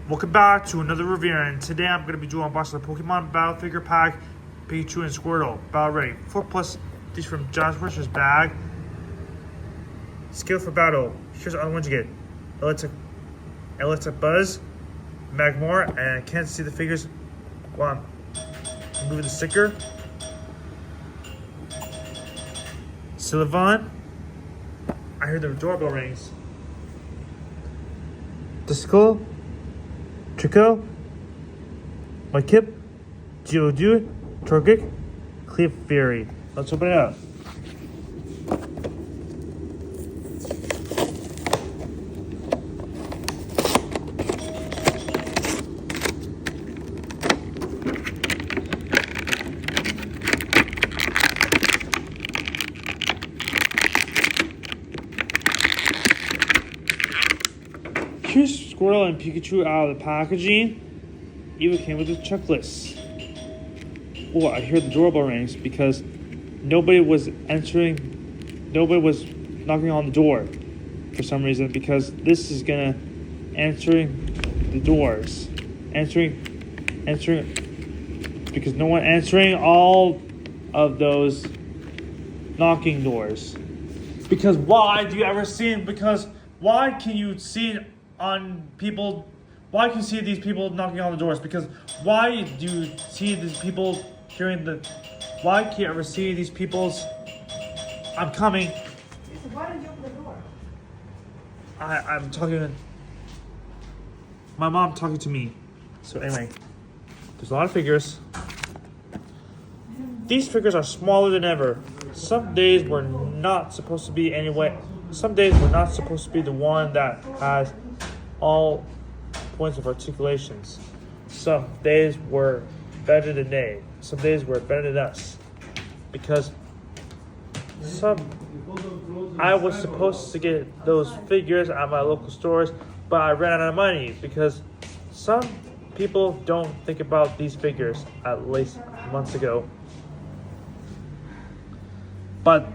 Welcome back to another review, and today I'm going to be doing unboxing the Pokemon Battle Figure Pack, Pikachu and Squirtle. Battle ready. 4+ these from John's Worcester's bag. Skill for battle. Here's the other ones you get. Electric Buzz, Magmore, and I can't see the figures while I'm moving the sticker. Sylvan. I heard the doorbell rings. Disco. Trico, Kip, Geodude, Torchic, Clef Fury. Let's open it up. Here's Squirtle and Pikachu out of the packaging. Even came with a checklist. Oh, I hear the doorbell rings because nobody was knocking on the door for some reason, because this is gonna answering the doors. Answering because no one answering all of those knocking doors. Because why do you ever see it? Because why can you see on people? Why can you see these people knocking on the doors? Because why do you see these people hearing the? Why can't you ever see these people's? I'm coming. Why didn't you open the door? I'm talking. My mom talking to me. So anyway, there's a lot of figures. These figures are smaller than ever. Some days we're not supposed to be anyway. Some days we're not supposed to be the one that has all points of articulations. Some days we're better than they. Some days we're better than us. Because I was supposed to get those figures at my local stores, but I ran out of money because some people don't think about these figures, at least months ago. But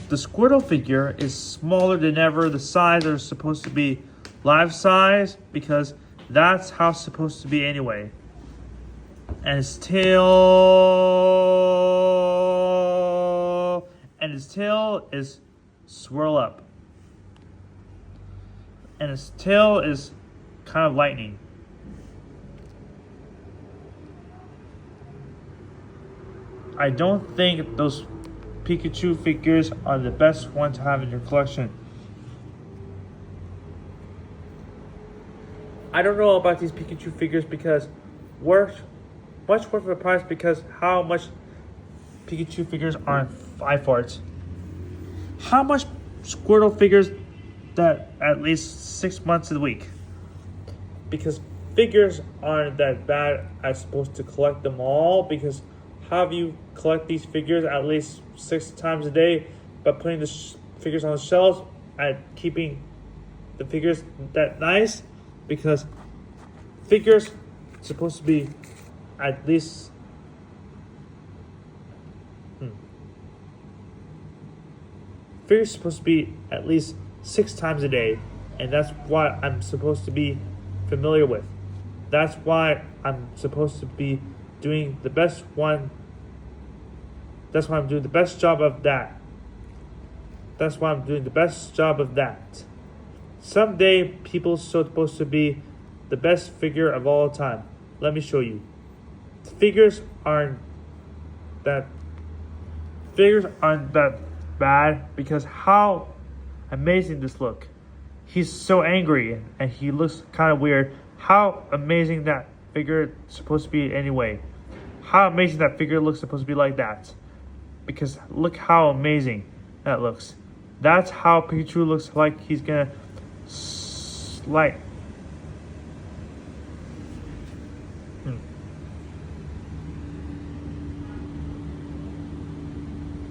the Squirtle figure is smaller than ever. The size are supposed to be life size because that's how it's supposed to be anyway. And his tail is swirl up. And his tail is kind of lightning. I don't think those Pikachu figures are the best one to have in your collection. I don't know about these Pikachu figures because much worth the price because how much Pikachu figures aren't 5 parts. How much Squirtle figures that at least 6 months of the week? Because figures aren't that bad. I'm supposed to collect them all because how do you collect these figures at least 6 times a day by putting the figures on the shelves and keeping the figures that nice? Because figures supposed to be at least figures supposed to be at least 6 times a day, and that's what I'm supposed to be familiar with. That's why I'm supposed to be doing the best one. That's why I'm doing the best job of that. That's why I'm doing the best job of that. Someday, people are supposed to be the best figure of all time. Let me show you. The figures aren't that bad because how amazing this look. He's so angry and he looks kind of weird. How amazing that figure is supposed to be anyway. How amazing that figure looks supposed to be like that. Because look how amazing that looks. That's how Pikachu looks like he's gonna slide.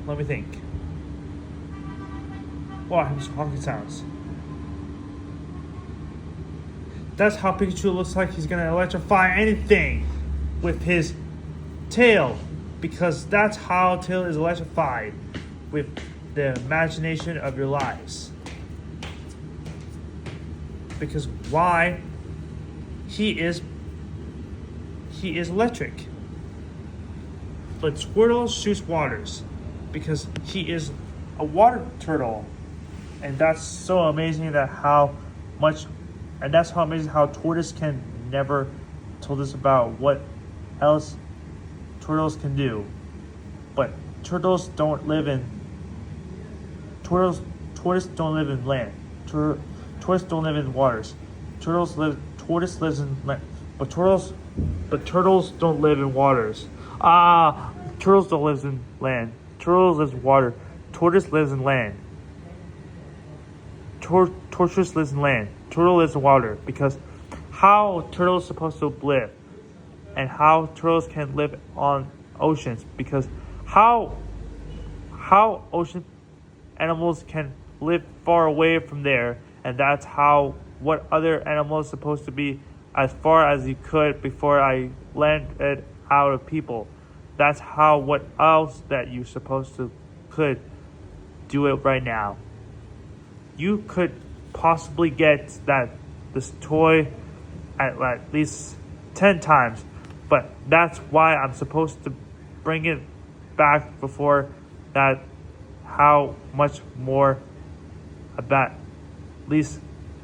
Let me think. Wow, I have some honky sounds. That's how Pikachu looks like he's gonna electrify anything with his tail. Because that's how tail is electrified, with the imagination of your lives. Because why? he is electric. But Squirtle shoots waters because he is a water turtle. And that's so amazing that's how amazing how tortoise can never told us about what else turtles can do. But turtles don't live in tortoise don't live in land. Tortoise don't live in waters. Tortoise lives in land. But turtles don't live in waters. Turtles don't live in land. Turtles lives in water. Tortoise lives in land. Tortoise lives in land. Turtle lives in water. Because how turtles supposed to live, and how turtles can live on oceans? Because how ocean animals can live far away from there, and that's how what other animals supposed to be as far as you could before I landed out of people. That's how what else that you supposed to could do it right now. You could possibly get this toy at least 10 times, but that's why I'm supposed to bring it back before that. How much more about at least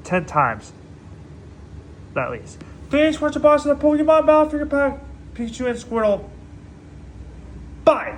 10 times at least. Thanks for watching, boss of the Pokemon Battle Figure Pack, Pikachu and Squirtle. Bye!